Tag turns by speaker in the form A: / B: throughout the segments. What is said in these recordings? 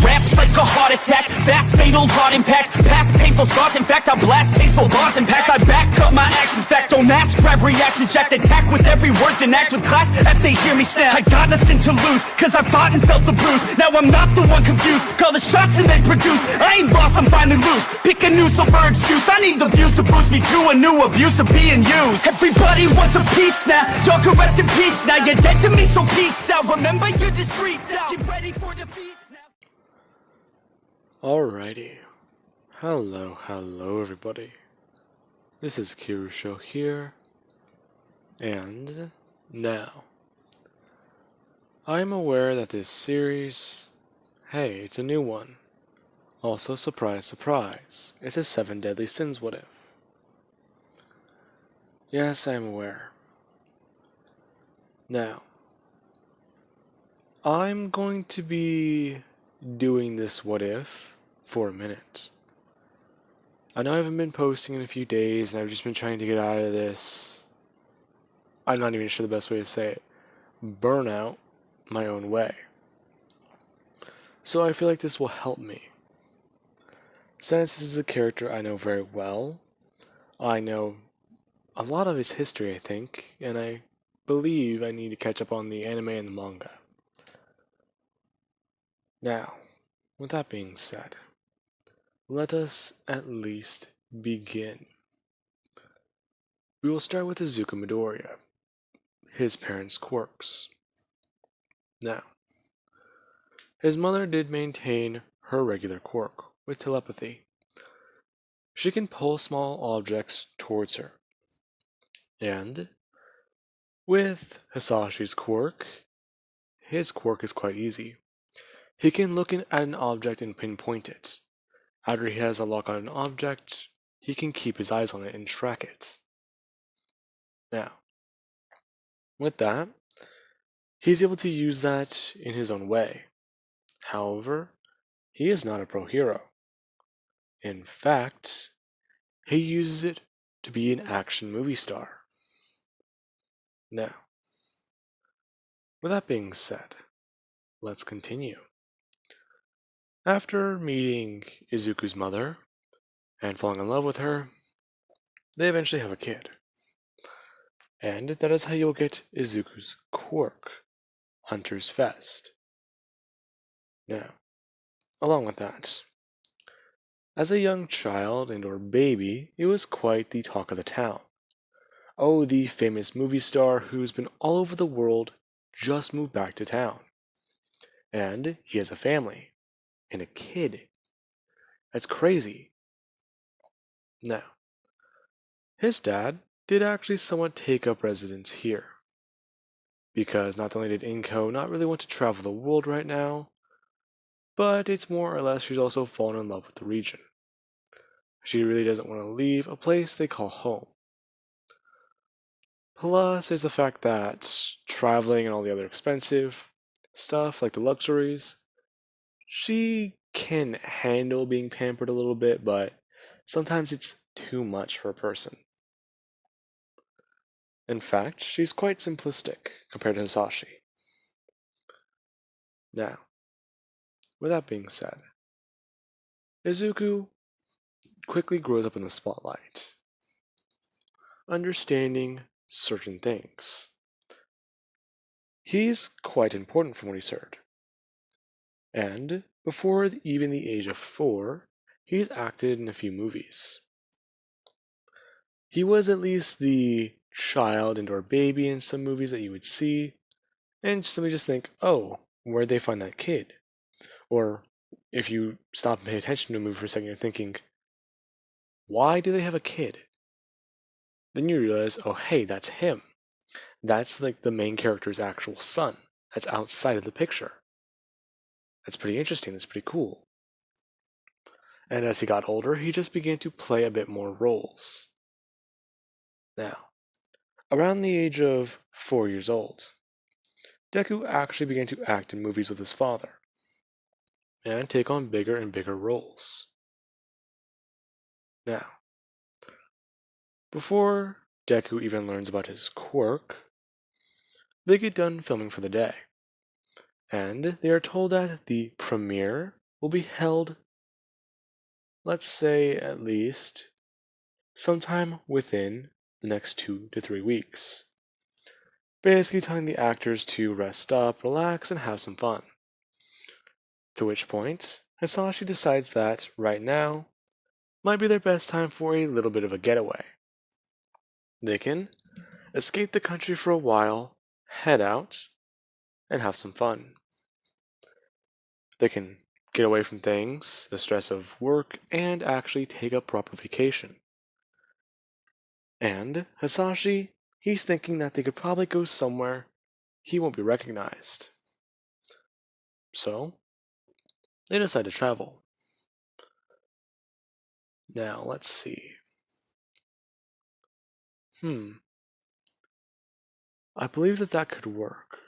A: raps like a heart attack. Fast fatal heart impact. Past painful scars. In fact, I blast tasteful bars and packs. I back up my actions. Fact, don't ask, grab reactions. Jacked attack with every word, then act with class as they hear me snap. I got nothing to lose, cause I fought and felt the bruise. Now I'm not the one confused. Call the shots and they produce. I ain't lost, I'm finally loose. Pick a new silver juice. I need the views to boost me to a new abuse of being used. Everybody wants a piece now. Y'all can rest in peace now. You're dead to me, so peace out. Remember, you're just freaked out. Get ready for defeat now.
B: Alrighty. Hello everybody. This is Kirusho here. And now, I'm aware that this series, hey, it's a new one. Also, surprise, surprise, it's a 7 Deadly Sins What If. Yes, I'm aware. Now, I'm going to be doing this What If for a minute. I know I haven't been posting in a few days, and I've just been trying to get out of this, I'm not even sure the best way to say it, burnout my own way. So I feel like this will help me. Since this is a character I know very well, I know a lot of his history, I think, and I believe I need to catch up on the anime and the manga. Now, with that being said, let us at least begin. We will start with Izuku Midoriya, his parents' quirks. Now, his mother did maintain her regular quirk with telepathy. She can pull small objects towards her. And with Hisashi's quirk, his quirk is quite easy. He can look at an object and pinpoint it. After he has a lock on an object, he can keep his eyes on it and track it. Now, with that, he's able to use that in his own way. However, he is not a pro hero. In fact, he uses it to be an action movie star. Now, with that being said, let's continue. After meeting Izuku's mother and falling in love with her, they eventually have a kid. And that is how you'll get Izuku's quirk, Hunter's Fest. Now, along with that, as a young child and/or baby, he was quite the talk of the town. Oh, the famous movie star who's been all over the world just moved back to town. And he has a family. And a kid. That's crazy. Now, his dad did actually somewhat take up residence here. Because not only did Inko not really want to travel the world right now, but it's more or less she's also fallen in love with the region. She really doesn't want to leave a place they call home. Plus, there's the fact that traveling and all the other expensive stuff, like the luxuries, she can handle being pampered a little bit, but sometimes it's too much for a person. In fact, she's quite simplistic compared to Hisashi. Now, with that being said, Izuku quickly grows up in the spotlight, understanding certain things. He's quite important from what he's heard. And before even the age of 4, he's acted in a few movies. He was at least the child and/or baby in some movies that you would see, and somebody just think, oh, where'd they find that kid? Or if you stop and pay attention to a movie for a second, you're thinking, why do they have a kid? Then you realize, oh hey, that's him. That's like the main character's actual son. That's outside of the picture. That's pretty interesting, that's pretty cool. And as he got older, he just began to play a bit more roles. Now, around the age of 4 years old, Deku actually began to act in movies with his father, and take on bigger and bigger roles. Now, before Deku even learns about his quirk, they get done filming for the day, and they are told that the premiere will be held, let's say at least, sometime within the next 2 to 3 weeks. Basically telling the actors to rest up, relax, and have some fun. To which point, Hisashi decides that, right now, might be their best time for a little bit of a getaway. They can escape the country for a while, head out, and have some fun. They can get away from things, the stress of work, and actually take a proper vacation. And Hisashi, he's thinking that they could probably go somewhere he won't be recognized. So, they decide to travel. Now, let's see. I believe that could work.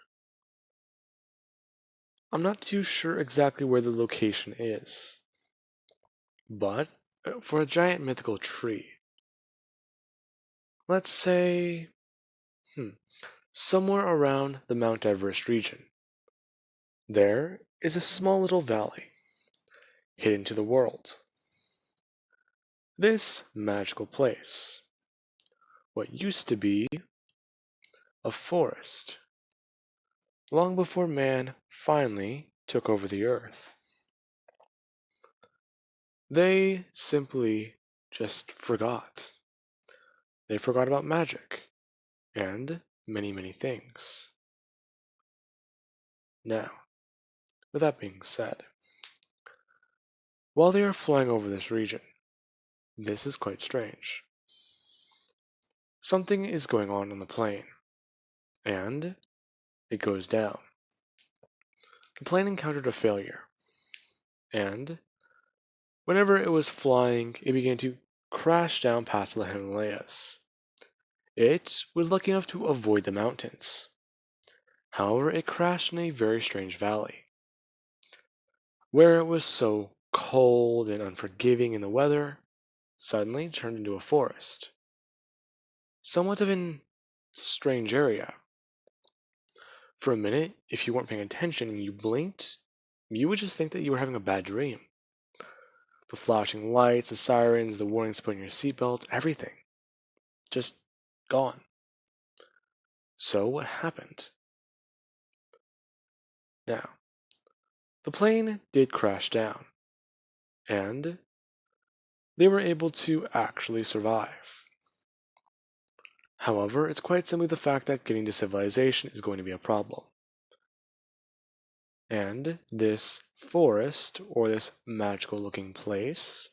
B: I'm not too sure exactly where the location is. But, for a giant mythical tree, let's say, somewhere around the Mount Everest region, there is a small little valley, hidden to the world. This magical place, what used to be a forest, long before man finally took over the earth. They simply just forgot. They forgot about magic and many, many things. Now, with that being said, while they are flying over this region, this is quite strange. Something is going on the plane, and it goes down. The plane encountered a failure, and whenever it was flying, it began to crash down past the Himalayas. It was lucky enough to avoid the mountains. However, it crashed in a very strange valley, where it was so cold and unforgiving in the weather, suddenly turned into a forest. Somewhat of a strange area. For a minute, if you weren't paying attention and you blinked, you would just think that you were having a bad dream. The flashing lights, the sirens, the warnings to put in your seatbelt, everything. Just gone. So what happened? Now, the plane did crash down, and they were able to actually survive. However, it's quite simply the fact that getting to civilization is going to be a problem. And this forest, or this magical looking place,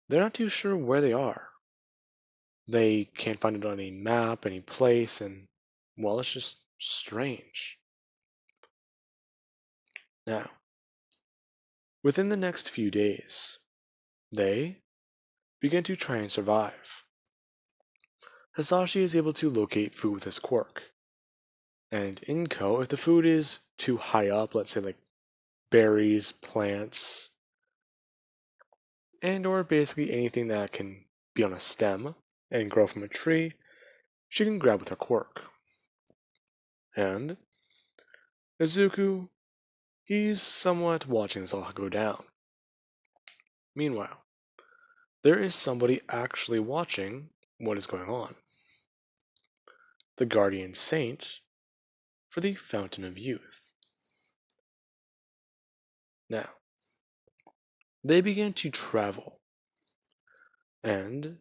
B: they're not too sure where they are. They can't find it on any map, any place, and, well, it's just strange. Now, within the next few days, they begin to try and survive. Hisashi is able to locate food with his quirk. And Inko, if the food is too high up, let's say like berries, plants, and or basically anything that can be on a stem and grow from a tree, she can grab with her quirk. And Izuku, he's somewhat watching this all go down. Meanwhile, there is somebody actually watching what is going on. The guardian saint for the Fountain of Youth. Now, they began to travel, and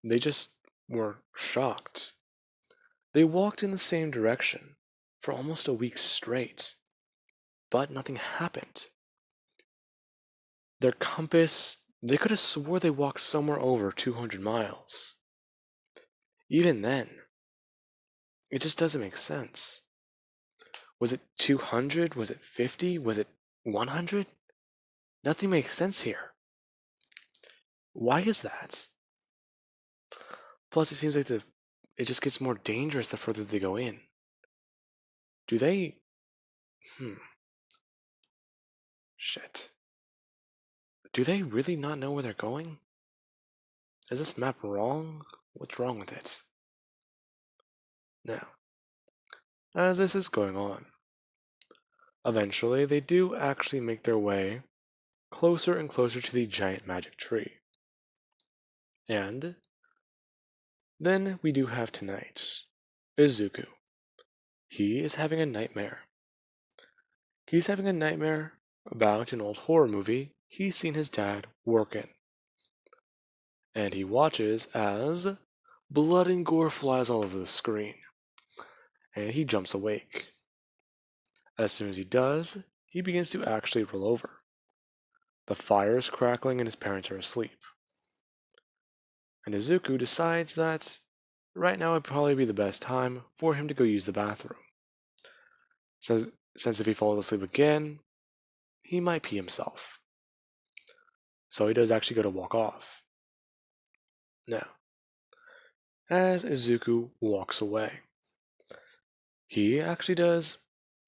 B: they just were shocked. They walked in the same direction for almost a week straight, but nothing happened. Their compass, they could have swore they walked somewhere over 200 miles. Even then, it just doesn't make sense. Was it 200? Was it 50? Was it 100? Nothing makes sense here. Why is that? Plus, it seems like it just gets more dangerous the further they go in. Do they... Shit. Do they really not know where they're going? Is this map wrong? What's wrong with it? Now, as this is going on, eventually they do actually make their way closer and closer to the giant magic tree. And then we do have tonight Izuku. He is having a nightmare. He's having a nightmare about an old horror movie he's seen his dad work in. And he watches as blood and gore flies all over the screen. And he jumps awake. As soon as he does, he begins to actually roll over. The fire is crackling and his parents are asleep. And Izuku decides that right now would probably be the best time for him to go use the bathroom. Since if he falls asleep again, he might pee himself. So he does actually go to walk off. Now, as Izuku walks away, he actually does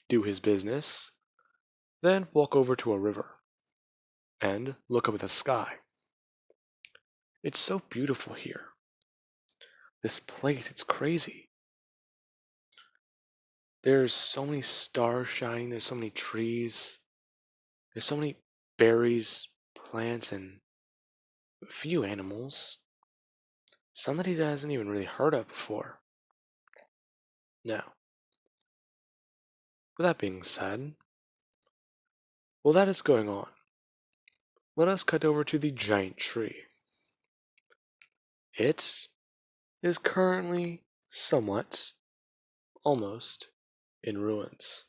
B: do his business, then walk over to a river and look up at the sky. It's so beautiful here. This place, it's crazy. There's so many stars shining, there's so many trees, there's so many berries, plants, and a few animals. Some that he hasn't even really heard of before. Now, with that being said, while that is going on, let us cut over to the giant tree. It is currently somewhat, almost, in ruins.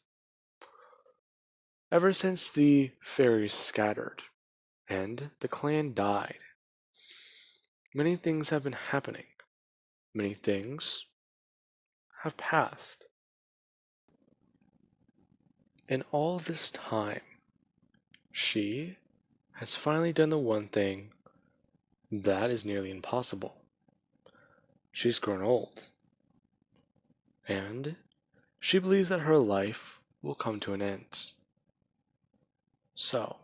B: Ever since the fairies scattered and the clan died, many things have been happening. Many things have passed. In all this time, she has finally done the one thing that is nearly impossible. She's grown old. And she believes that her life will come to an end. So,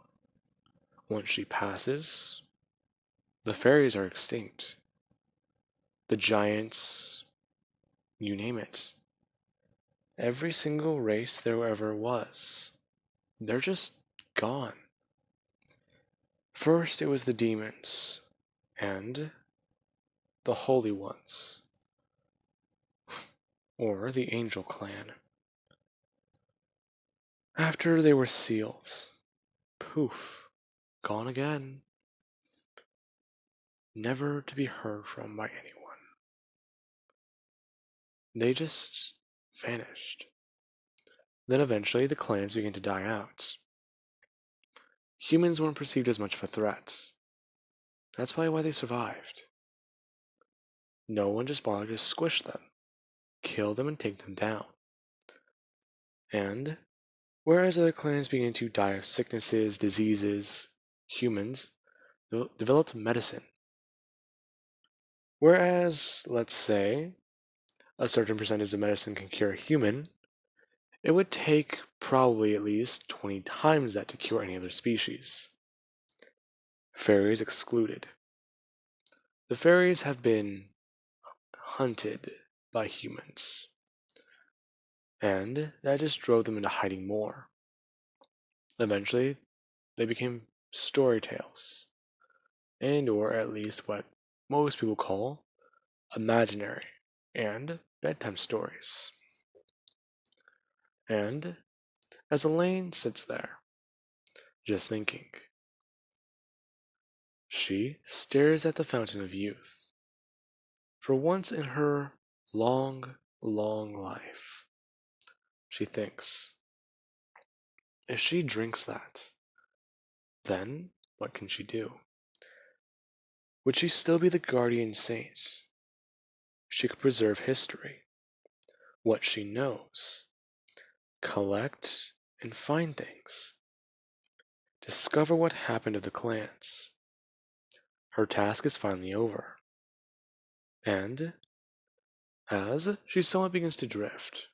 B: once she passes, the fairies are extinct. The giants, you name it. Every single race there ever was, they're just gone. First it was the demons, and the holy ones, or the angel clan. After they were sealed, poof, gone again. Never to be heard from by anyone. They just vanished. Then eventually the clans began to die out. Humans weren't perceived as much of a threat. That's probably why they survived. No one just bothered to squish them, kill them, and take them down. And whereas other clans began to die of sicknesses, diseases, humans developed medicine. Whereas, let's say, a certain percentage of medicine can cure a human, it would take probably at least 20 times that to cure any other species. Fairies excluded. The fairies have been hunted by humans, and that just drove them into hiding more. Eventually, they became story tales, and or at least what most people call imaginary and bedtime stories. And as Elaine sits there, just thinking, she stares at the fountain of youth. For once in her long, long life, she thinks, if she drinks that, then what can she do? Would she still be the guardian saint? She could preserve history, what she knows, collect and find things, discover what happened to the clans. Her task is finally over. And as she somewhat begins to drift,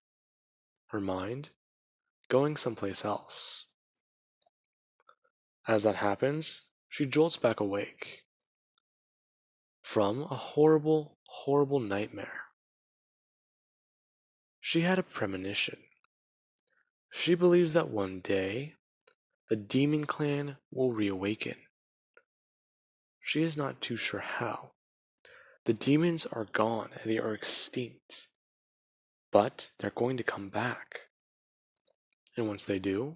B: her mind going someplace else. As that happens, she jolts back awake from a horrible, horrible nightmare. She had a premonition. She believes that one day the demon clan will reawaken. She is not too sure how. The demons are gone and they are extinct. But they're going to come back. And once they do,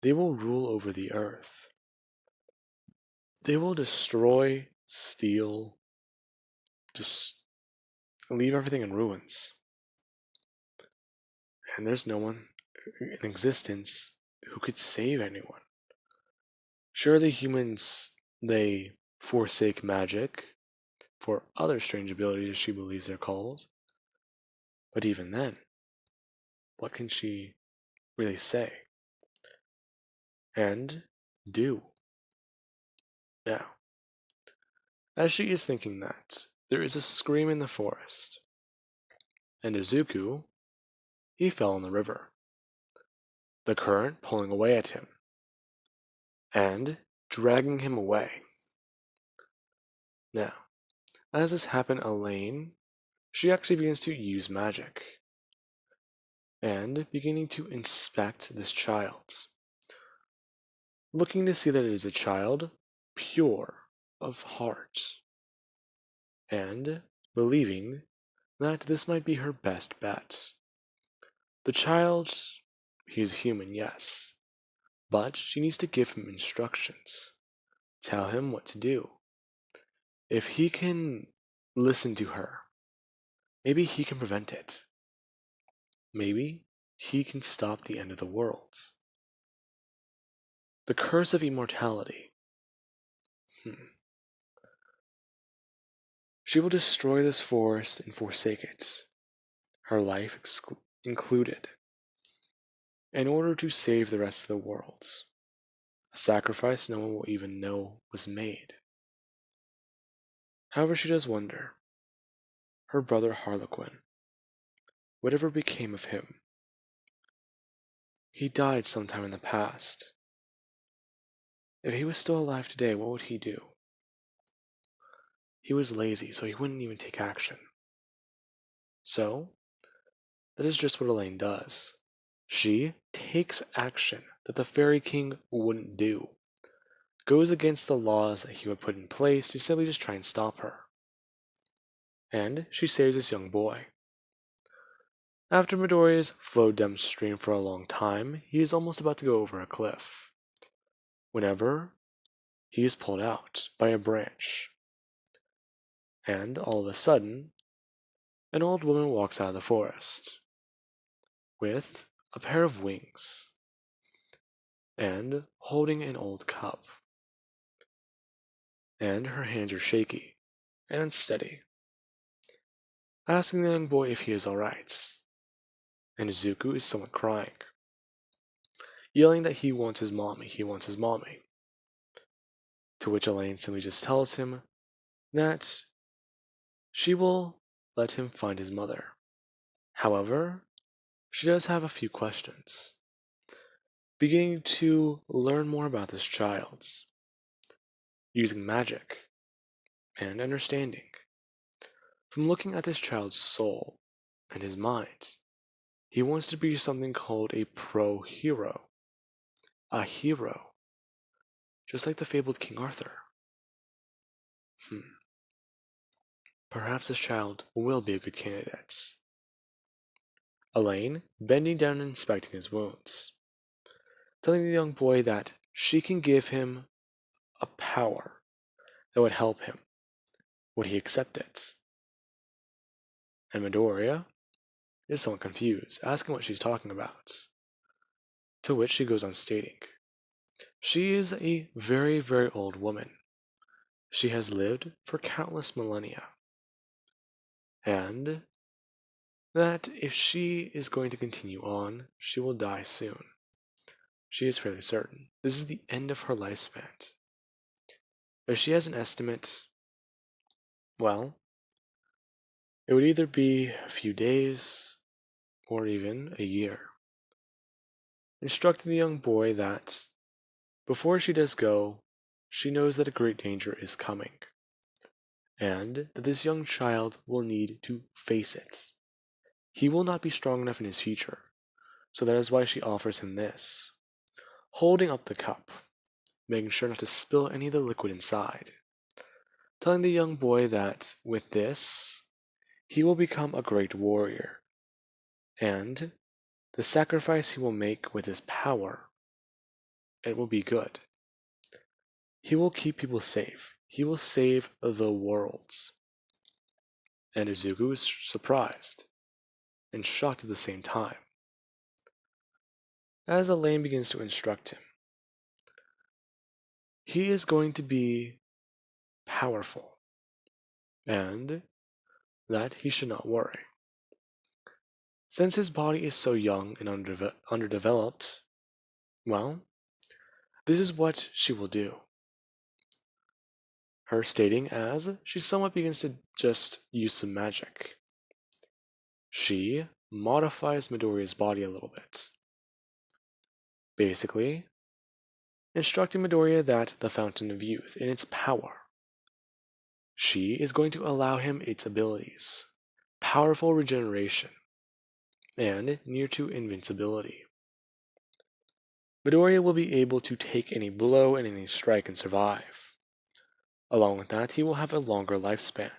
B: they will rule over the earth. They will destroy, steal, just leave everything in ruins. And there's no one in existence who could save anyone. Surely humans, they forsake magic for other strange abilities as she believes they're called. But even then, what can she really say? And do? Now, as she is thinking that, there is a scream in the forest. And Izuku, he fell in the river, the current pulling away at him, and dragging him away. Now, as this happened, Elaine, she actually begins to use magic, and beginning to inspect this child, looking to see that it is a child pure of heart, and believing that this might be her best bet. The child, he is human, yes, but she needs to give him instructions, tell him what to do. If he can listen to her, maybe he can prevent it. Maybe he can stop the end of the world. The curse of immortality. She will destroy this forest and forsake it, her life included, in order to save the rest of the world. A sacrifice no one will even know was made. However, she does wonder, her brother Harlequin, whatever became of him? He died sometime in the past. If he was still alive today, what would he do? He was lazy, so he wouldn't even take action. So, that is just what Elaine does. She takes action that the Fairy King wouldn't do, goes against the laws that he would put in place to simply just try and stop her. And she saves this young boy. After Midoriya's flowed downstream for a long time, he is almost about to go over a cliff. Whenever he is pulled out by a branch, and all of a sudden, an old woman walks out of the forest with a pair of wings and holding an old cup. And her hands are shaky and unsteady, asking the young boy if he is alright. And Izuku is somewhat crying, yelling that he wants his mommy, he wants his mommy. To which Elaine simply just tells him that she will let him find his mother. However, she does have a few questions, beginning to learn more about this child, using magic and understanding. From looking at this child's soul and his mind, he wants to be something called a pro-hero. A hero. Just like the fabled King Arthur. Perhaps this child will be a good candidate. Elaine, bending down and inspecting his wounds, telling the young boy that she can give him a power that would help him. Would he accept it? And Midoriya is somewhat confused, asking what she's talking about. To which she goes on stating, she is a very, very old woman. She has lived for countless millennia. And that if she is going to continue on, she will die soon. She is fairly certain. This is the end of her lifespan. If she has an estimate, well, it would either be a few days or even a year. Instructing the young boy that before she does go, she knows that a great danger is coming, and that this young child will need to face it. He will not be strong enough in his future, so that is why she offers him this. holding up the cup, making sure not to spill any of the liquid inside, telling the young boy that with this, he will become a great warrior, and the sacrifice he will make with his power, it will be good. He will keep people safe. He will save the worlds. And Izuku is surprised and shocked at the same time. As Elaine begins to instruct him, he is going to be powerful, and that he should not worry. Since his body is so young and underdeveloped, well, this is what she will do. Her stating as she somewhat begins to just use some magic. She modifies Midoriya's body a little bit. Basically, instructing Midoriya that the Fountain of Youth, in its power, she is going to allow him its abilities, powerful regeneration, and near to invincibility. Midoriya will be able to take any blow and any strike and survive. Along with that, he will have a longer lifespan,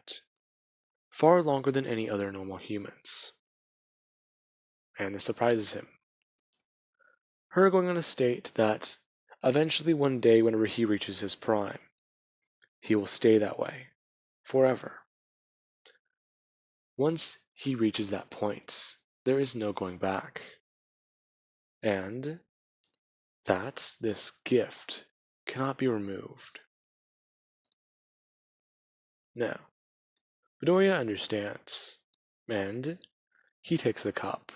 B: far longer than any other normal humans. And this surprises him. Her going on to state that eventually one day whenever he reaches his prime, he will stay that way, forever. Once he reaches that point, there is no going back. And that this gift cannot be removed. Now, Midoriya understands, and he takes the cup,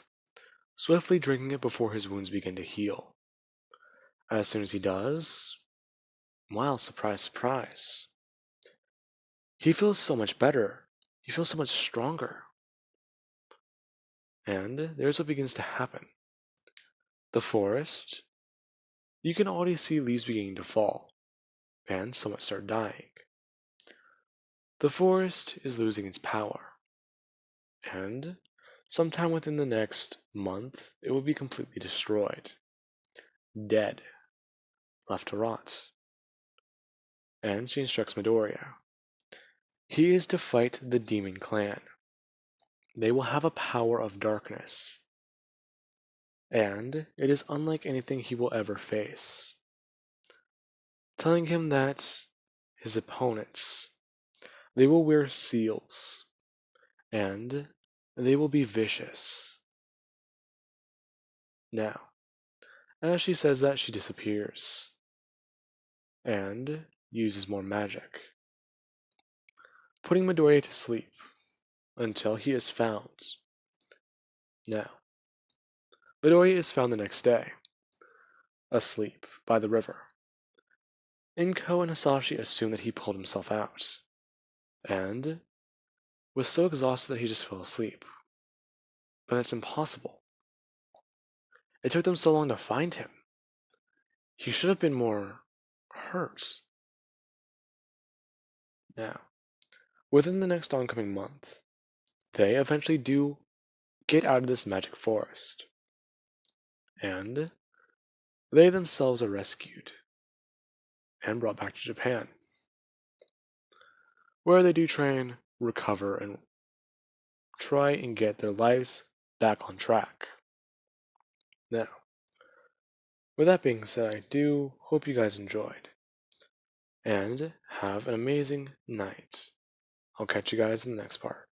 B: swiftly drinking it before his wounds begin to heal. As soon as he does, wow, surprise, surprise, he feels so much better. He feels so much stronger. And there's what begins to happen. The forest, you can already see leaves beginning to fall, and somewhat start dying. The forest is losing its power, and sometime within the next month, it will be completely destroyed, dead, left to rot. And she instructs Midoriya. He is to fight the Demon Clan. They will have a power of darkness, and it is unlike anything he will ever face. Telling him that his opponents, they will wear seals, and they will be vicious. Now, as she says that, she disappears, and uses more magic, putting Midoriya to sleep until he is found. Now, Midoriya is found the next day, asleep by the river. Inko and Hisashi assume that he pulled himself out, and was so exhausted that he just fell asleep. But that's impossible. It took them so long to find him. He should have been more hurt. Now, within the next oncoming month, they eventually do get out of this magic forest, and they themselves are rescued and brought back to Japan, where they do train, recover, and try and get their lives back on track. Now, with that being said, I do hope you guys enjoyed, and have an amazing night. I'll catch you guys in the next part.